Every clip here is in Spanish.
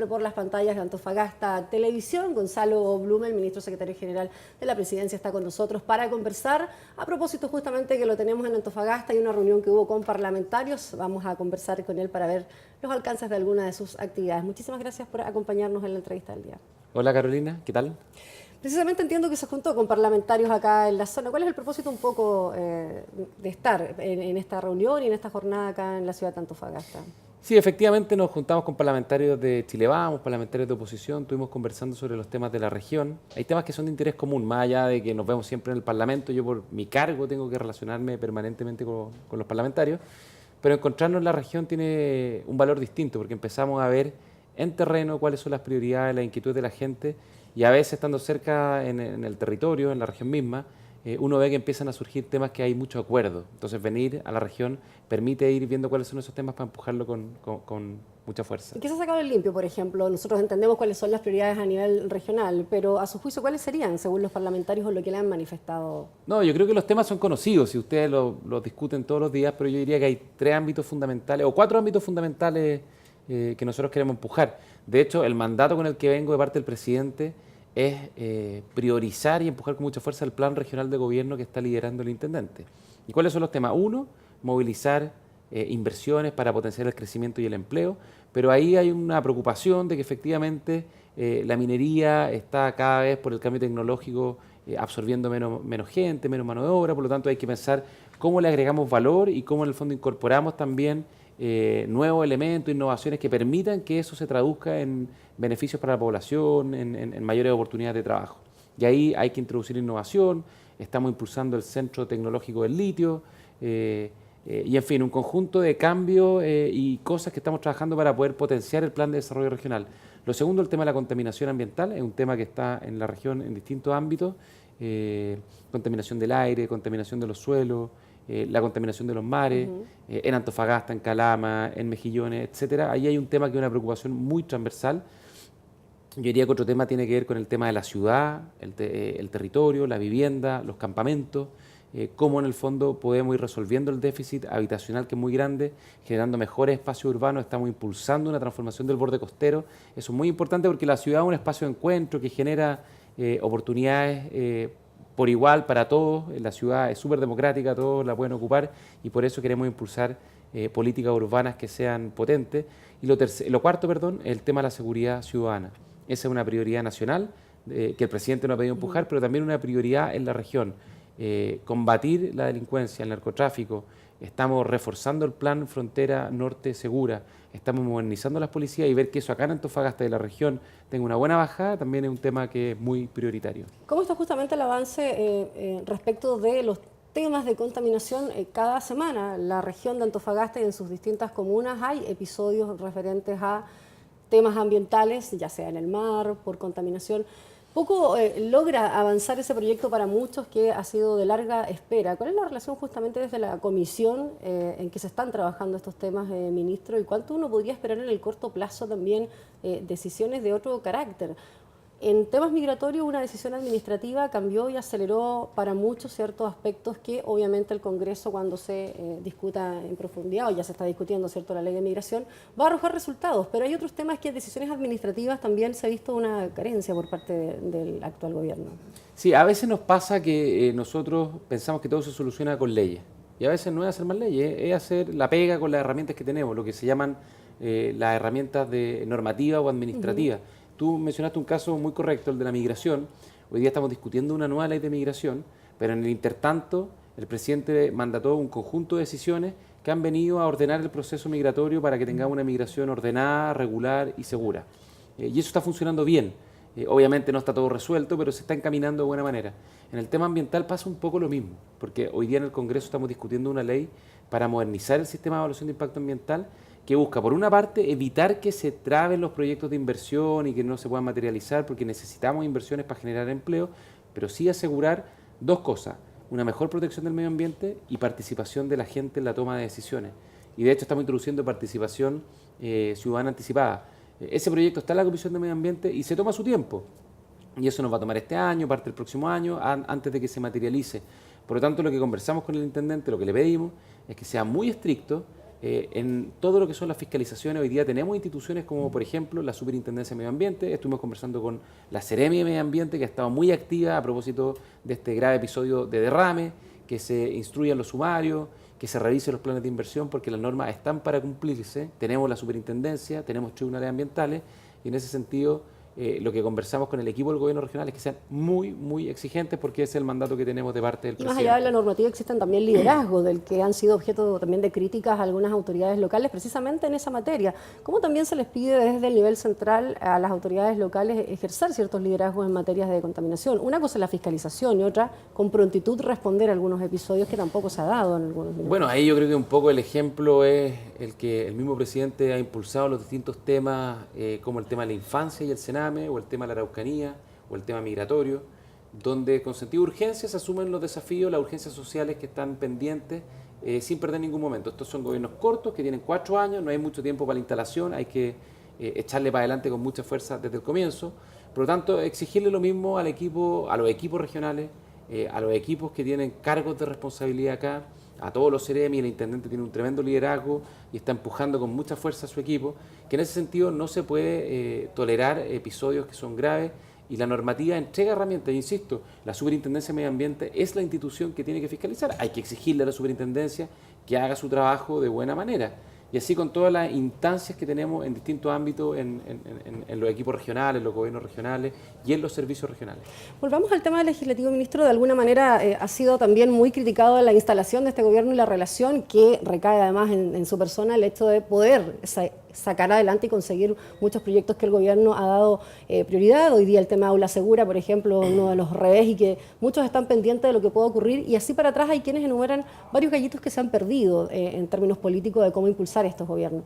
por las pantallas de Antofagasta Televisión. Gonzalo Blume, el ministro secretario general de la Presidencia, está con nosotros para conversar. A propósito justamente que lo tenemos en Antofagasta y una reunión que hubo con parlamentarios, vamos a conversar con él para ver los alcances de alguna de sus actividades. Muchísimas gracias por acompañarnos en la entrevista del día. Hola Carolina, ¿qué tal? Precisamente entiendo que se juntó con parlamentarios acá en la zona. ¿Cuál es el propósito un poco de estar en esta reunión y en esta jornada acá en la ciudad de Antofagasta? Sí, efectivamente nos juntamos con parlamentarios de Chile Vamos, parlamentarios de oposición, estuvimos conversando sobre los temas de la región. Hay temas que son de interés común, más allá de que nos vemos siempre en el Parlamento. Yo por mi cargo tengo que relacionarme permanentemente con los parlamentarios, pero encontrarnos en la región tiene un valor distinto, porque empezamos a ver en terreno cuáles son las prioridades, las inquietudes de la gente, y a veces estando cerca en el territorio, en la región misma, uno ve que empiezan a surgir temas que hay mucho acuerdo. Entonces venir a la región permite ir viendo cuáles son esos temas para empujarlo con mucha fuerza. ¿Y qué se ha sacado en limpio, por ejemplo? Nosotros entendemos cuáles son las prioridades a nivel regional, pero a su juicio, ¿cuáles serían, según los parlamentarios o lo que le han manifestado? No, yo creo que los temas son conocidos y ustedes los discuten todos los días, pero yo diría que hay 3 ámbitos fundamentales o 4 ámbitos fundamentales que nosotros queremos empujar. De hecho, el mandato con el que vengo de parte del presidente es priorizar y empujar con mucha fuerza el plan regional de gobierno que está liderando el intendente. ¿Y cuáles son los temas? Uno, movilizar inversiones para potenciar el crecimiento y el empleo, pero ahí hay una preocupación de que efectivamente la minería está cada vez por el cambio tecnológico absorbiendo menos gente, menos mano de obra, por lo tanto hay que pensar cómo le agregamos valor y cómo en el fondo incorporamos también nuevos elementos, innovaciones que permitan que eso se traduzca en beneficios para la población, en mayores oportunidades de trabajo. Y ahí hay que introducir innovación, estamos impulsando el Centro Tecnológico del Litio, y en fin, un conjunto de cambios y cosas que estamos trabajando para poder potenciar el plan de desarrollo regional. Lo segundo, el tema de la contaminación ambiental, es un tema que está en la región en distintos ámbitos, contaminación del aire, contaminación de los suelos, la contaminación de los mares, en Antofagasta, en Calama, en Mejillones, etcétera. Ahí hay un tema que es una preocupación muy transversal. Yo diría que otro tema tiene que ver con el tema de la ciudad, el territorio, la vivienda, los campamentos, cómo en el fondo podemos ir resolviendo el déficit habitacional que es muy grande, generando mejores espacios urbanos. Estamos impulsando una transformación del borde costero. Eso es muy importante porque la ciudad es un espacio de encuentro que genera oportunidades por igual para todos. La ciudad es súper democrática, todos la pueden ocupar y por eso queremos impulsar políticas urbanas que sean potentes. Y lo cuarto, perdón, es el tema de la seguridad ciudadana. Esa es una prioridad nacional que el presidente nos ha pedido empujar, pero también una prioridad en la región. Combatir la delincuencia, el narcotráfico. Estamos reforzando el plan Frontera Norte Segura, estamos modernizando las policías y ver que eso acá en Antofagasta de la región tenga una buena bajada también es un tema que es muy prioritario. ¿Cómo está justamente el avance respecto de los temas de contaminación? Cada semana la región de Antofagasta y en sus distintas comunas hay episodios referentes a temas ambientales, ya sea en el mar, por contaminación. Poco logra avanzar ese proyecto para muchos que ha sido de larga espera. ¿Cuál es la relación justamente desde la comisión en que se están trabajando estos temas, ministro? ¿Y cuánto uno podría esperar en el corto plazo también decisiones de otro carácter? En temas migratorios, una decisión administrativa cambió y aceleró para muchos ciertos aspectos que obviamente el Congreso, cuando se discuta en profundidad, o ya se está discutiendo, ¿cierto?, la ley de migración, va a arrojar resultados. Pero hay otros temas que en decisiones administrativas también se ha visto una carencia por parte del actual gobierno. Sí, a veces nos pasa que nosotros pensamos que todo se soluciona con leyes. Y a veces no es hacer más leyes, es hacer la pega con las herramientas que tenemos, lo que se llaman las herramientas de normativa o administrativa. Tú mencionaste un caso muy correcto, el de la migración. Hoy día estamos discutiendo una nueva ley de migración, pero en el intertanto el presidente mandató un conjunto de decisiones que han venido a ordenar el proceso migratorio para que tengamos una migración ordenada, regular y segura. Y eso está funcionando bien. Obviamente no está todo resuelto, pero se está encaminando de buena manera. En el tema ambiental pasa un poco lo mismo, porque hoy día en el Congreso estamos discutiendo una ley para modernizar el sistema de evaluación de impacto ambiental que busca, por una parte, evitar que se traben los proyectos de inversión y que no se puedan materializar, porque necesitamos inversiones para generar empleo, pero sí asegurar 2 cosas: una mejor protección del medio ambiente y participación de la gente en la toma de decisiones. Y de hecho estamos introduciendo participación ciudadana anticipada. Ese proyecto está en la Comisión de Medio Ambiente y se toma su tiempo. Y eso nos va a tomar este año, parte del próximo año, antes de que se materialice. Por lo tanto, lo que conversamos con el intendente, lo que le pedimos, es que sea muy estricto, en todo lo que son las fiscalizaciones. Hoy día tenemos instituciones como, por ejemplo, la Superintendencia de Medio Ambiente. Estuvimos conversando con la Seremi de Medio Ambiente, que ha estado muy activa a propósito de este grave episodio de derrame, que se instruyan los sumarios, que se revisen los planes de inversión, porque las normas están para cumplirse. Tenemos la Superintendencia, tenemos tribunales ambientales, y en ese sentido lo que conversamos con el equipo del gobierno regional es que sean muy, muy exigentes, porque ese es el mandato que tenemos de parte del presidente. Más allá de la normativa existen también liderazgos del que han sido objeto también de críticas a algunas autoridades locales precisamente en esa materia. ¿Cómo también se les pide desde el nivel central a las autoridades locales ejercer ciertos liderazgos en materias de contaminación? Una cosa es la fiscalización y otra, con prontitud, responder a algunos episodios que tampoco se ha dado en algunos minutos. Bueno, ahí yo creo que un poco el ejemplo es el que el mismo presidente ha impulsado los distintos temas, como el tema de la infancia y el Sename, o el tema de la Araucanía, o el tema migratorio, donde con sentido de urgencia se asumen los desafíos, las urgencias sociales que están pendientes, sin perder ningún momento. Estos son gobiernos cortos que tienen 4 años, no hay mucho tiempo para la instalación, hay que echarle para adelante con mucha fuerza desde el comienzo. Por lo tanto, exigirle lo mismo al equipo, a los equipos regionales, a los equipos que tienen cargos de responsabilidad acá, a todos los Seremi. El intendente tiene un tremendo liderazgo y está empujando con mucha fuerza a su equipo, que en ese sentido no se puede tolerar episodios que son graves, y la normativa entrega herramientas. Insisto, la Superintendencia de Medio Ambiente es la institución que tiene que fiscalizar. Hay que exigirle a la Superintendencia que haga su trabajo de buena manera. Y así con todas las instancias que tenemos en distintos ámbitos, en los equipos regionales, en los gobiernos regionales y en los servicios regionales. Volvamos al tema legislativo, ministro. De alguna manera ha sido también muy criticado la instalación de este gobierno y la relación que recae además en su persona, el hecho de poder sacar adelante y conseguir muchos proyectos que el gobierno ha dado prioridad. Hoy día el tema de Aula Segura, por ejemplo, uno de los revés, y que muchos están pendientes de lo que pueda ocurrir, y así para atrás hay quienes enumeran varios gallitos que se han perdido en términos políticos de cómo impulsar estos gobiernos,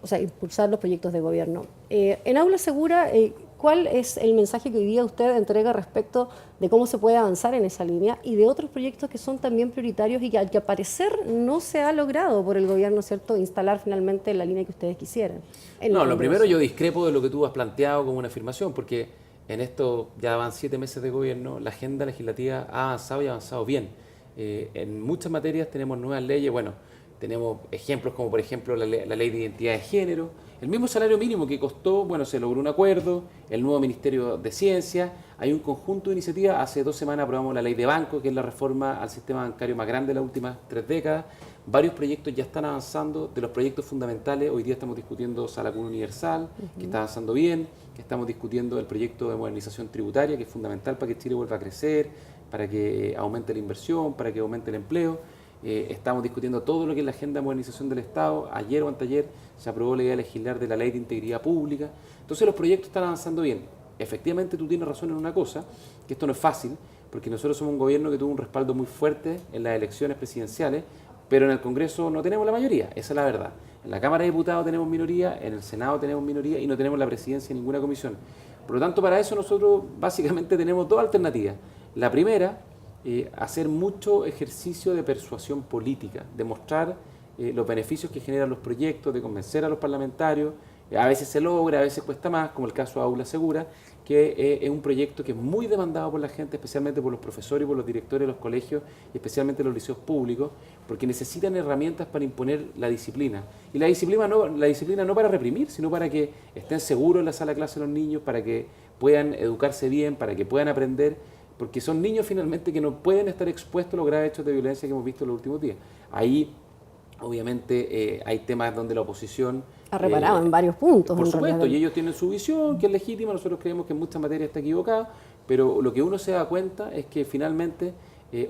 o sea, impulsar los proyectos de gobierno. En Aula Segura, ¿cuál es el mensaje que hoy día usted entrega respecto de cómo se puede avanzar en esa línea y de otros proyectos que son también prioritarios y que al parecer no se ha logrado por el gobierno, ¿cierto?, instalar finalmente la línea que ustedes quisieran? No, lo primero, yo discrepo de lo que tú has planteado como una afirmación, porque en esto ya van 7 meses de gobierno, la agenda legislativa ha avanzado y ha avanzado bien. En muchas materias tenemos nuevas leyes, bueno, tenemos ejemplos como por ejemplo la ley de identidad de género, el mismo salario mínimo que costó, bueno, se logró un acuerdo, el nuevo Ministerio de Ciencia, hay un conjunto de iniciativas. Hace 2 semanas aprobamos la ley de banco, que es la reforma al sistema bancario más grande de las últimas 3 décadas. Varios proyectos ya están avanzando. De los proyectos fundamentales, hoy día estamos discutiendo Sala Común Universal, que está avanzando bien, que estamos discutiendo el proyecto de modernización tributaria, que es fundamental para que Chile vuelva a crecer, para que aumente la inversión, para que aumente el empleo. Estamos discutiendo todo lo que es la agenda de modernización del Estado. Ayer o anteayer se aprobó la idea de legislar de la ley de integridad pública. Entonces los proyectos están avanzando bien. Efectivamente tú tienes razón en una cosa, que esto no es fácil, porque nosotros somos un gobierno que tuvo un respaldo muy fuerte en las elecciones presidenciales, pero en el Congreso no tenemos la mayoría, esa es la verdad. En la Cámara de Diputados tenemos minoría, en el Senado tenemos minoría y no tenemos la presidencia en ninguna comisión. Por lo tanto, para eso nosotros básicamente tenemos 2 alternativas. La primera, hacer mucho ejercicio de persuasión política, demostrar los beneficios que generan los proyectos, de convencer a los parlamentarios. A veces se logra, a veces cuesta más, como el caso de Aula Segura, que es un proyecto que es muy demandado por la gente, especialmente por los profesores y por los directores de los colegios, y especialmente los liceos públicos, porque necesitan herramientas para imponer la disciplina. Y la disciplina no para reprimir, sino para que estén seguros en la sala de clase los niños, para que puedan educarse bien, para que puedan aprender, porque son niños finalmente que no pueden estar expuestos a los graves hechos de violencia que hemos visto en los últimos días. Ahí, obviamente, hay temas donde la oposición ha reparado en varios puntos. Por supuesto, y ellos tienen su visión, que es legítima. Nosotros creemos que en muchas materias está equivocada, pero lo que uno se da cuenta es que finalmente,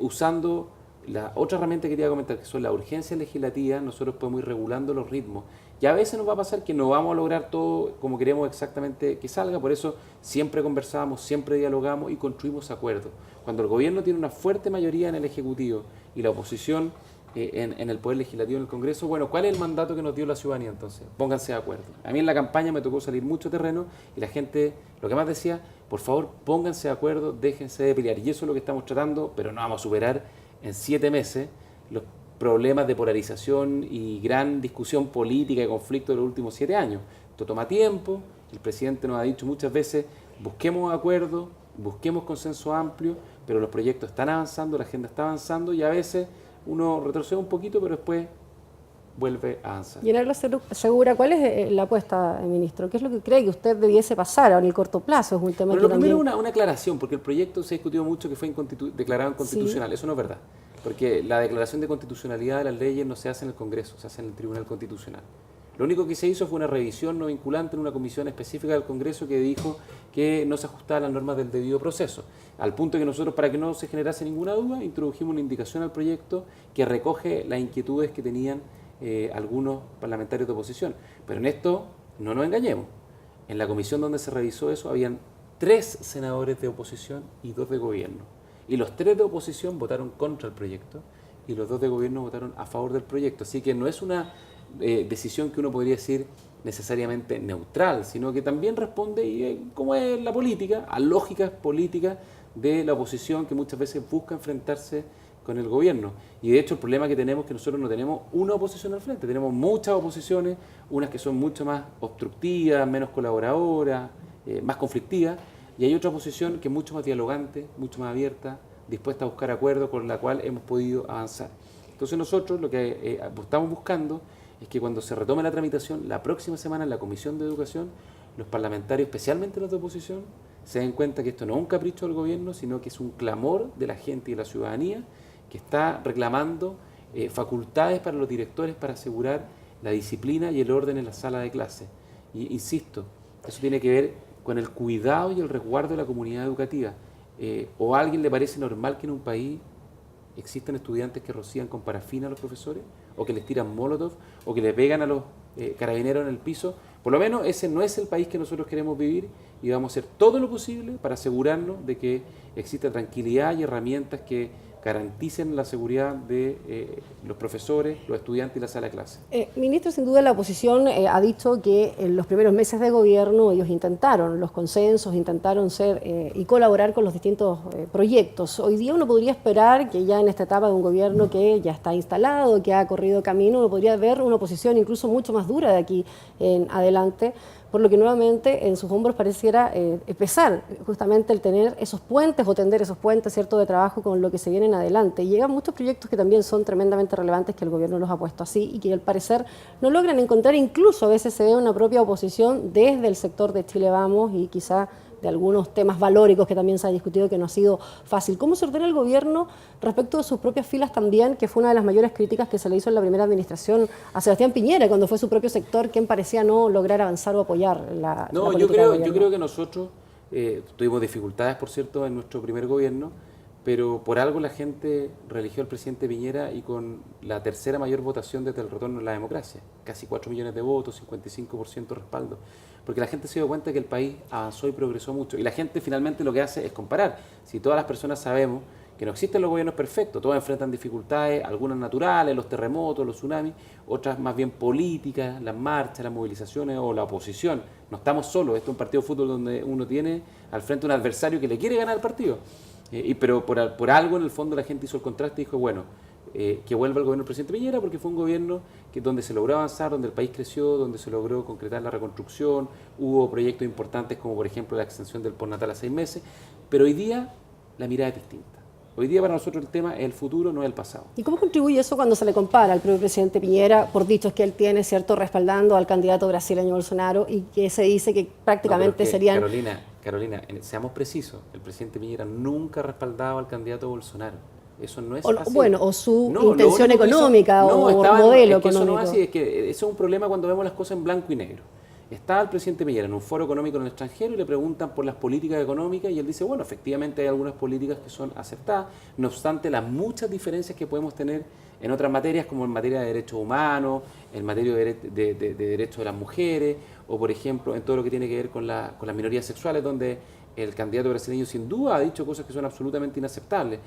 usando la otra herramienta que quería comentar, que son las urgencias legislativas, nosotros podemos ir regulando los ritmos. Y a veces nos va a pasar que no vamos a lograr todo como queremos exactamente que salga, por eso siempre conversamos, siempre dialogamos y construimos acuerdos. Cuando el gobierno tiene una fuerte mayoría en el Ejecutivo y la oposición en el Poder Legislativo, en el Congreso, bueno, ¿cuál es el mandato que nos dio la ciudadanía entonces? Pónganse de acuerdo. A mí en la campaña me tocó salir mucho terreno y la gente lo que más decía, por favor, pónganse de acuerdo, déjense de pelear. Y eso es lo que estamos tratando, pero no vamos a superar en 7 meses los problemas de polarización y gran discusión política y conflicto de los últimos 7 años. Esto toma tiempo, el presidente nos ha dicho muchas veces, busquemos acuerdos, busquemos consenso amplio, pero los proyectos están avanzando, la agenda está avanzando y a veces uno retrocede un poquito, pero después vuelve a avanzar. Y en Arlo Segura, ¿cuál es la apuesta, ministro? ¿Qué es lo que cree que usted debiese pasar en el corto plazo? Es un tema Bueno, que lo primero también... una aclaración, porque el proyecto se ha discutido mucho que fue declarado inconstitucional. Sí. Eso no es verdad, porque la declaración de constitucionalidad de las leyes no se hace en el Congreso, se hace en el Tribunal Constitucional. Lo único que se hizo fue una revisión no vinculante en una comisión específica del Congreso que dijo que no se ajustaba a las normas del debido proceso. Al punto que nosotros, para que no se generase ninguna duda, introdujimos una indicación al proyecto que recoge las inquietudes que tenían algunos parlamentarios de oposición. Pero en esto no nos engañemos. En la comisión donde se revisó eso habían 3 senadores de oposición y 2 de gobierno. Y los 3 de oposición votaron contra el proyecto y los 2 de gobierno votaron a favor del proyecto. Así que no es una decisión que uno podría decir necesariamente neutral, sino que también responde, y como es la política, a lógicas políticas de la oposición que muchas veces busca enfrentarse con el gobierno. Y de hecho el problema que tenemos es que nosotros no tenemos una oposición al frente, tenemos muchas oposiciones, unas que son mucho más obstructivas, menos colaboradoras, más conflictivas, y hay otra oposición que es mucho más dialogante, mucho más abierta, dispuesta a buscar acuerdos, con la cual hemos podido avanzar. Entonces nosotros lo que estamos buscando es que cuando se retome la tramitación, la próxima semana en la Comisión de Educación, los parlamentarios, especialmente los de oposición, se den cuenta que esto no es un capricho del gobierno, sino que es un clamor de la gente y de la ciudadanía que está reclamando facultades para los directores para asegurar la disciplina y el orden en la sala de clase. Y insisto, eso tiene que ver con el cuidado y el resguardo de la comunidad educativa. ¿O a alguien le parece normal que en un país existen estudiantes que rocían con parafina a los profesores, o que les tiran molotov, o que le pegan a los carabineros en el piso? Por lo menos ese no es el país que nosotros queremos vivir, y vamos a hacer todo lo posible para asegurarnos de que exista tranquilidad y herramientas que garanticen la seguridad de los profesores, los estudiantes y la sala de clase. Ministro, sin duda la oposición ha dicho que en los primeros meses de gobierno ellos intentaron los consensos, intentaron ser y colaborar con los distintos proyectos. Hoy día uno podría esperar que ya en esta etapa de un gobierno que ya está instalado, que ha corrido camino, uno podría ver una oposición incluso mucho más dura de aquí en adelante, por lo que nuevamente en sus hombros pareciera pesar justamente el tener esos puentes o tender esos puentes, ¿cierto?, de trabajo con lo que se viene en adelante. Y llegan muchos proyectos que también son tremendamente relevantes, que el gobierno los ha puesto así y que al parecer no logran encontrar, incluso a veces se ve una propia oposición desde el sector de Chile Vamos y quizá de algunos temas valóricos que también se ha discutido, que no ha sido fácil. ¿Cómo se ordena el gobierno respecto de sus propias filas también, que fue una de las mayores críticas que se le hizo en la primera administración a Sebastián Piñera, cuando fue su propio sector quien parecía no lograr avanzar o apoyar la política del gobierno? Yo creo que nosotros tuvimos dificultades, por cierto, en nuestro primer gobierno, pero por algo la gente reeligió al presidente Piñera, y con la tercera mayor votación desde el retorno a la democracia, casi 4 millones de votos, 55% de respaldo, porque la gente se dio cuenta que el país avanzó y progresó mucho, y la gente finalmente lo que hace es comparar. Si todas las personas sabemos que no existen los gobiernos perfectos, todos enfrentan dificultades, algunas naturales, los terremotos, los tsunamis, otras más bien políticas, las marchas, las movilizaciones o la oposición. No estamos solos, esto es un partido de fútbol donde uno tiene al frente un adversario que le quiere ganar el partido. Pero por algo en el fondo la gente hizo el contraste y dijo, bueno, que vuelva el gobierno del presidente Piñera, porque fue un gobierno donde se logró avanzar, donde el país creció, donde se logró concretar la reconstrucción, hubo proyectos importantes como por ejemplo la extensión del postnatal a 6 meses, pero hoy día la mirada es distinta. Hoy día para nosotros el tema es el futuro, no es el pasado. ¿Y cómo contribuye eso cuando se le compara al propio presidente Piñera, por dichos que él tiene, cierto, respaldando al candidato brasileño Bolsonaro, y que se dice que prácticamente serían... Carolina, seamos precisos, el presidente Piñera nunca ha respaldado al candidato Bolsonaro. Eso no es así. Bueno, o su intención económica o modelo económico. Eso no es así, es que eso es un problema cuando vemos las cosas en blanco y negro. Está el presidente Piñera en un foro económico en el extranjero y le preguntan por las políticas económicas y él dice, bueno, efectivamente hay algunas políticas que son aceptadas, no obstante las muchas diferencias que podemos tener en otras materias, como en materia de derechos humanos, en materia de derechos de las mujeres, o por ejemplo en todo lo que tiene que ver con las minorías sexuales, donde el candidato brasileño sin duda ha dicho cosas que son absolutamente inaceptables.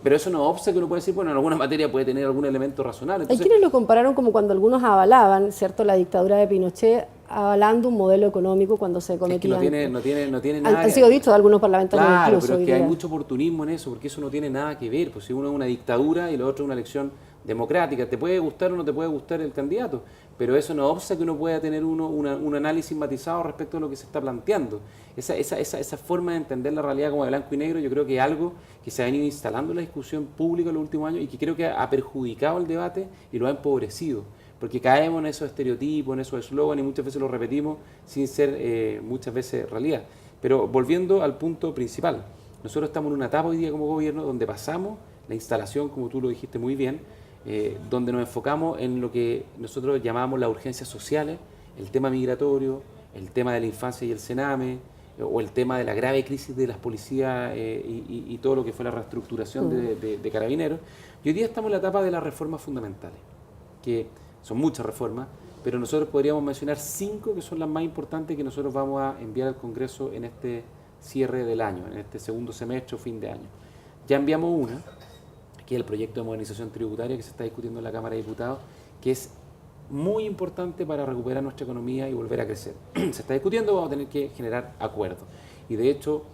Pero eso no obsta que uno puede decir, bueno, en alguna materia puede tener algún elemento razonable. Entonces, hay quienes lo compararon como cuando algunos avalaban, ¿cierto?, la dictadura de Pinochet, avalando un modelo económico cuando se cometían... Es que no tiene nada... Han sido dichos de algunos parlamentarios, claro, incluso. Pero es que hay mucho oportunismo en eso, porque eso no tiene nada que ver. Pues si uno es una dictadura y lo otro es una elección democrática, te puede gustar o no te puede gustar el candidato, pero eso no obsta que uno pueda tener un análisis matizado respecto a lo que se está planteando. Esa forma de entender la realidad como de blanco y negro, yo creo que es algo que se ha venido instalando en la discusión pública en los últimos años y que creo que ha perjudicado el debate y lo ha empobrecido. porque caemos en esos estereotipos, en esos eslóganes y muchas veces los repetimos sin ser muchas veces realidad. Pero volviendo al punto principal, nosotros estamos en una etapa hoy día como gobierno donde pasamos la instalación, como tú lo dijiste muy bien, donde nos enfocamos en lo que nosotros llamamos las urgencias sociales, el tema migratorio, el tema de la infancia y el Sename, o el tema de la grave crisis de las policías y todo lo que fue la reestructuración de Carabineros. Y hoy día estamos en la etapa de las reformas fundamentales, que son muchas reformas, pero nosotros podríamos mencionar 5 que son las más importantes que nosotros vamos a enviar al Congreso en este cierre del año, en este segundo semestre o fin de año. Ya enviamos una, que es el proyecto de modernización tributaria que se está discutiendo en la Cámara de Diputados, que es muy importante para recuperar nuestra economía y volver a crecer. Se está discutiendo, vamos a tener que generar acuerdos. Y de hecho,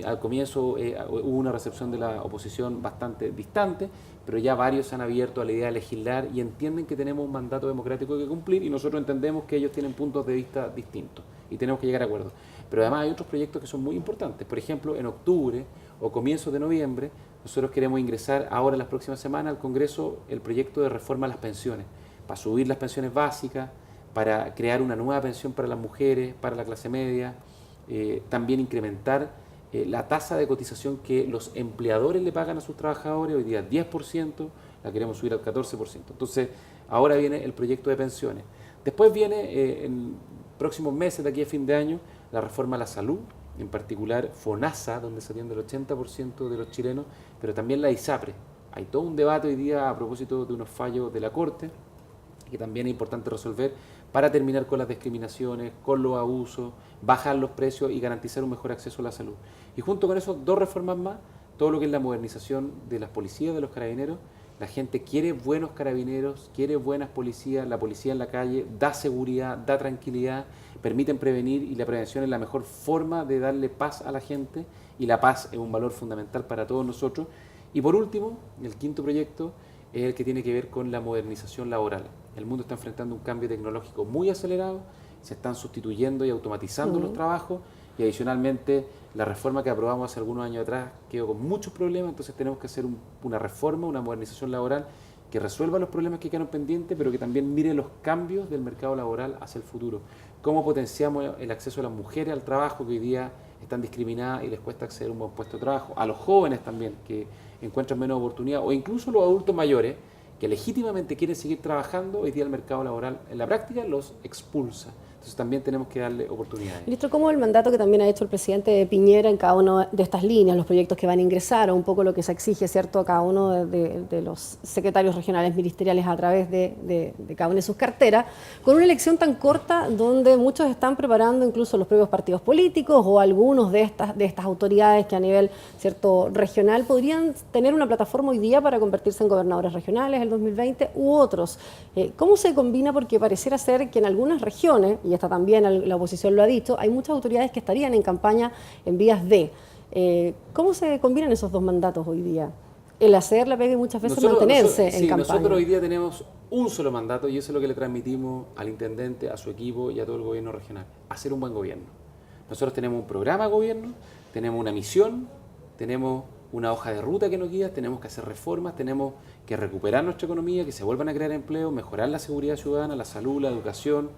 al comienzo hubo una recepción de la oposición bastante distante, pero ya varios se han abierto a la idea de legislar y entienden que tenemos un mandato democrático que cumplir y nosotros entendemos que ellos tienen puntos de vista distintos y tenemos que llegar a acuerdos. Pero además hay otros proyectos que son muy importantes. Por ejemplo, en octubre o comienzos de noviembre, nosotros queremos ingresar ahora en las próximas semanas al Congreso el proyecto de reforma a las pensiones, para subir las pensiones básicas, para crear una nueva pensión para las mujeres, para la clase media, también incrementar la tasa de cotización que los empleadores le pagan a sus trabajadores, hoy día 10%, la queremos subir al 14%. Entonces, ahora viene el proyecto de pensiones. Después viene, en próximos meses, de aquí a fin de año, la reforma a la salud, en particular FONASA, donde se atiende el 80% de los chilenos, pero también la ISAPRE. Hay todo un debate hoy día a propósito de unos fallos de la Corte, que también es importante resolver para terminar con las discriminaciones, con los abusos, bajar los precios y garantizar un mejor acceso a la salud. Y junto con eso, 2 reformas más, todo lo que es la modernización de las policías, de los carabineros. La gente quiere buenos carabineros, quiere buenas policías, la policía en la calle da seguridad, da tranquilidad, permiten prevenir y la prevención es la mejor forma de darle paz a la gente y la paz es un valor fundamental para todos nosotros. Y por último, el 5.º proyecto es el que tiene que ver con la modernización laboral. El mundo está enfrentando un cambio tecnológico muy acelerado, se están sustituyendo y automatizando los trabajos y adicionalmente la reforma que aprobamos hace algunos años atrás quedó con muchos problemas, entonces tenemos que hacer una reforma, una modernización laboral que resuelva los problemas que quedaron pendientes, pero que también mire los cambios del mercado laboral hacia el futuro. Cómo potenciamos el acceso de las mujeres al trabajo que hoy día están discriminadas y les cuesta acceder a un buen puesto de trabajo, a los jóvenes también que encuentran menos oportunidad, o incluso los adultos mayores que legítimamente quieren seguir trabajando, hoy día el mercado laboral en la práctica los expulsa. Entonces también tenemos que darle oportunidades. Ministro, ¿cómo el mandato que también ha hecho el presidente Piñera en cada una de estas líneas, los proyectos que van a ingresar, o un poco lo que se exige, ¿cierto?, a cada uno de los secretarios regionales ministeriales a través de cada una de sus carteras, con una elección tan corta donde muchos están preparando incluso los propios partidos políticos o algunos de estas autoridades que a nivel, ¿cierto?, regional podrían tener una plataforma hoy día para convertirse en gobernadores regionales el 2020 u otros? ¿Cómo se combina? Porque pareciera ser que en algunas regiones, y esta también la oposición lo ha dicho, hay muchas autoridades que estarían en campaña en vías de. ¿Cómo se combinan esos dos mandatos hoy día? El hacer la pega y muchas veces mantenerse en campaña. Nosotros hoy día tenemos un solo mandato y eso es lo que le transmitimos al intendente, a su equipo y a todo el gobierno regional, hacer un buen gobierno. Nosotros tenemos un programa de gobierno, tenemos una misión, tenemos una hoja de ruta que nos guía, tenemos que hacer reformas, tenemos que recuperar nuestra economía, que se vuelvan a crear empleos, mejorar la seguridad ciudadana, la salud, la educación,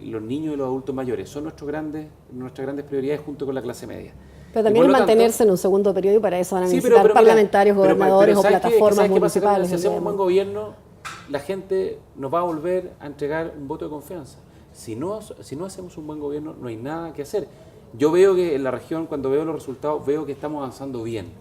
los niños y los adultos mayores. Son nuestras grandes prioridades junto con la clase media. Pero también es mantenerse en un segundo periodo y para eso van a necesitar parlamentarios, gobernadores o plataformas municipales. Si hacemos un buen gobierno, la gente nos va a volver a entregar un voto de confianza. Si no hacemos un buen gobierno, no hay nada que hacer. Yo veo que en la región, cuando veo los resultados, veo que estamos avanzando bien.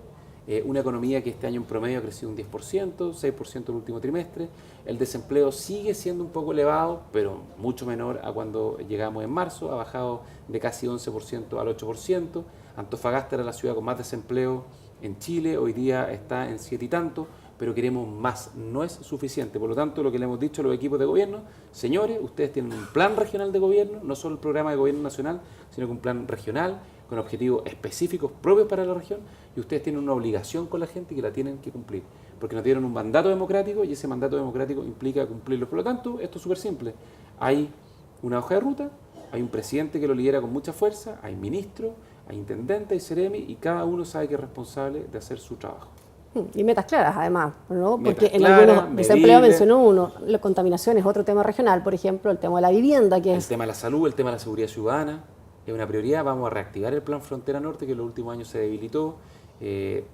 Una economía que este año en promedio ha crecido un 10%, 6% el último trimestre. El desempleo sigue siendo un poco elevado, pero mucho menor a cuando llegamos en marzo. Ha bajado de casi 11% al 8%. Antofagasta era la ciudad con más desempleo en Chile, hoy día está en 7 y tanto, pero queremos más, no es suficiente. Por lo tanto, lo que le hemos dicho a los equipos de gobierno, señores, ustedes tienen un plan regional de gobierno, no solo el programa de gobierno nacional, sino que un plan regional con objetivos específicos propios para la región, y ustedes tienen una obligación con la gente que la tienen que cumplir, porque nos dieron un mandato democrático y ese mandato democrático implica cumplirlo. Por lo tanto, esto es súper simple. Hay una hoja de ruta, hay un presidente que lo lidera con mucha fuerza, hay ministros, hay intendentes, hay seremi, y cada uno sabe que es responsable de hacer su trabajo. Y metas claras, además, ¿no? Metas Porque en claras, algunos desempleo medibles. mencionó uno, la contaminación es otro tema regional, por ejemplo, el tema de la vivienda, que El es... tema de la salud, el tema de la seguridad ciudadana es una prioridad. Vamos a reactivar el Plan Frontera Norte, que en los últimos años se debilitó.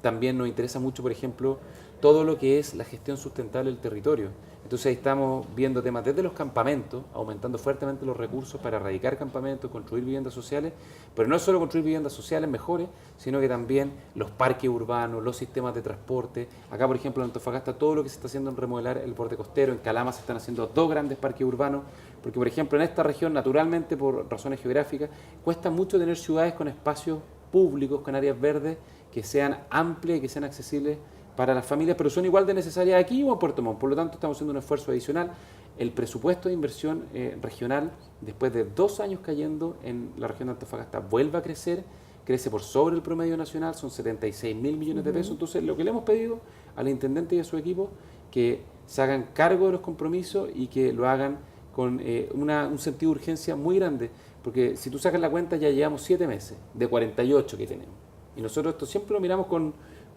También nos interesa mucho, por ejemplo, todo lo que es la gestión sustentable del territorio. Entonces ahí estamos viendo temas desde los campamentos, aumentando fuertemente los recursos para erradicar campamentos, construir viviendas sociales, pero no solo construir viviendas sociales mejores, sino que también los parques urbanos, los sistemas de transporte. Acá, por ejemplo, en Antofagasta, todo lo que se está haciendo en remodelar el borde costero, en Calama se están haciendo 2 grandes parques urbanos, porque, por ejemplo, en esta región, naturalmente, por razones geográficas, cuesta mucho tener ciudades con espacios públicos, con áreas verdes, que sean amplias y que sean accesibles para las familias, pero son igual de necesarias aquí o en Puerto Montt. Por lo tanto, estamos haciendo un esfuerzo adicional. El presupuesto de inversión regional, después de 2 años cayendo en la región de Antofagasta, vuelve a crecer, crece por sobre el promedio nacional, son 76.000 millones de pesos. Entonces, lo que le hemos pedido al intendente y a su equipo, que se hagan cargo de los compromisos y que lo hagan con un sentido de urgencia muy grande, porque si tú sacas la cuenta ya llevamos 7 meses de 48 que tenemos. Y nosotros esto siempre lo miramos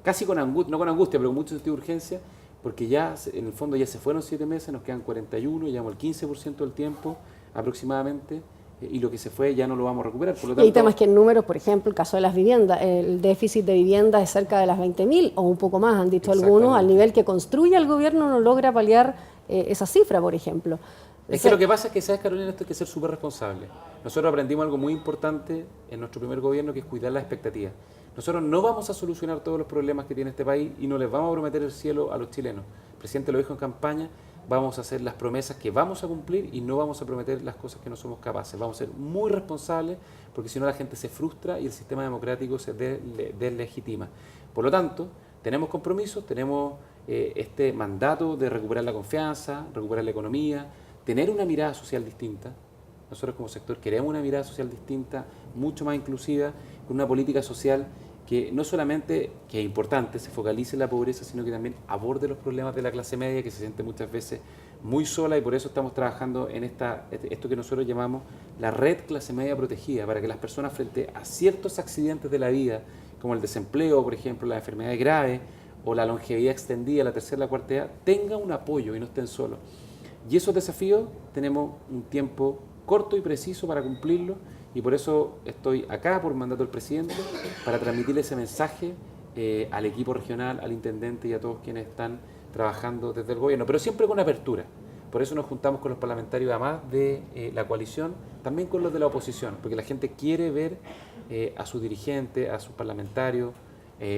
casi con angustia, no con angustia, pero con mucho sentido de urgencia, porque ya en el fondo ya se fueron 7 meses, nos quedan 41, llevamos el 15% del tiempo aproximadamente, y lo que se fue ya no lo vamos a recuperar. Por lo tanto, Y hay temas que en números, por ejemplo, el caso de las viviendas, el déficit de vivienda es cerca de las 20.000 o un poco más, han dicho algunos, al nivel que construye el gobierno no logra paliar esa cifra, por ejemplo. Es que lo que pasa es que, ¿sabes, Carolina? Esto hay que ser súper responsable. Nosotros aprendimos algo muy importante en nuestro primer gobierno, que es cuidar las expectativas. Nosotros no vamos a solucionar todos los problemas que tiene este país y no les vamos a prometer el cielo a los chilenos. El presidente lo dijo en campaña, vamos a hacer las promesas que vamos a cumplir y no vamos a prometer las cosas que no somos capaces. Vamos a ser muy responsables, porque si no la gente se frustra y el sistema democrático se deslegitima. Por lo tanto, tenemos compromisos, tenemos este mandato de recuperar la confianza, recuperar la economía, tener una mirada social distinta. Nosotros como sector queremos una mirada social distinta, mucho más inclusiva, con una política social que no solamente, que es importante, se focalice en la pobreza, sino que también aborde los problemas de la clase media, que se siente muchas veces muy sola, y por eso estamos trabajando en esto que nosotros llamamos la red clase media protegida, para que las personas frente a ciertos accidentes de la vida, como el desempleo, por ejemplo, las enfermedades graves, o la longevidad extendida, la tercera y la cuarta edad, tengan un apoyo y no estén solos. Y esos desafíos tenemos un tiempo corto y preciso para cumplirlos, y por eso estoy acá por mandato del presidente, para transmitirle ese mensaje al equipo regional, al intendente y a todos quienes están trabajando desde el gobierno, pero siempre con apertura. Por eso nos juntamos con los parlamentarios, además de la coalición, también con los de la oposición, porque la gente quiere ver a sus dirigentes, a sus parlamentarios,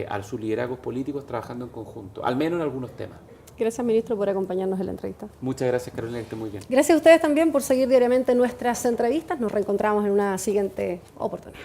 a sus liderazgos políticos trabajando en conjunto, al menos en algunos temas. Gracias, ministro, por acompañarnos en la entrevista. Muchas gracias, Carolina, que esté muy bien. Gracias a ustedes también por seguir diariamente nuestras entrevistas. Nos reencontramos en una siguiente oportunidad.